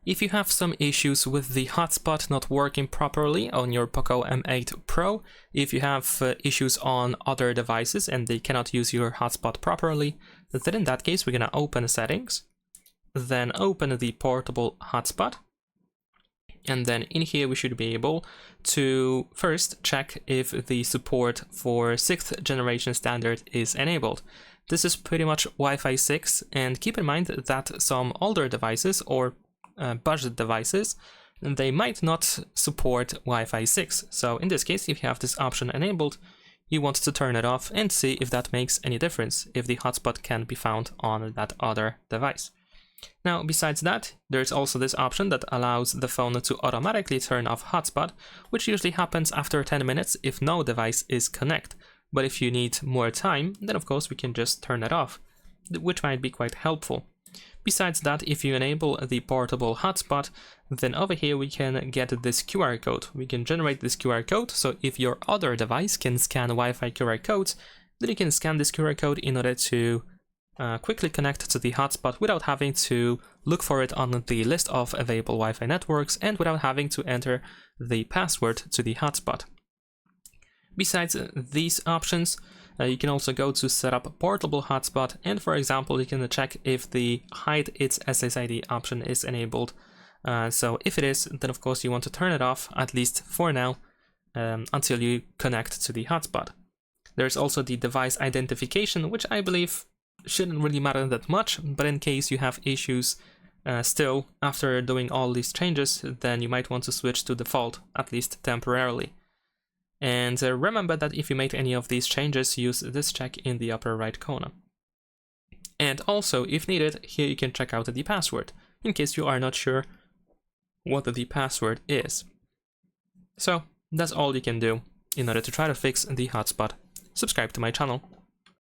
If you have some issues with the hotspot not working properly on your POCO M8 Pro, if you have issues on other devices and they cannot use your hotspot properly, then in that case we're gonna open Settings, then open the portable hotspot, and then in here we should be able to first check if the support for 6th generation standard is enabled. This is pretty much Wi-Fi 6, and keep in mind that some older devices or budget devices, they might not support Wi-Fi 6. So in this case, if you have this option enabled, you want to turn it off and see if that makes any difference, if the hotspot can be found on that other device. Now, besides that, there's also this option that allows the phone to automatically turn off hotspot, which usually happens after 10 minutes if no device is connected. But if you need more time, then of course we can just turn it off, which might be quite helpful. Besides that, if you enable the portable hotspot, then over here we can get this QR code. We can generate this QR code, so if your other device can scan Wi-Fi QR codes, then you can scan this QR code in order to quickly connect to the hotspot without having to look for it on the list of available Wi-Fi networks and without having to enter the password to the hotspot. Besides these options, you can also go to set up portable hotspot, and for example you can check if the hide its SSID option is enabled. So if it is, then of course you want to turn it off, at least for now, until you connect to the hotspot. There's also the device identification, which I believe shouldn't really matter that much, but in case you have issues still after doing all these changes, then you might want to switch to default, at least temporarily. And remember that if you make any of these changes, use this check in the upper right corner. And also, if needed, here you can check out the password, in case you are not sure what the password is. So, that's all you can do in order to try to fix the hotspot. Subscribe to my channel.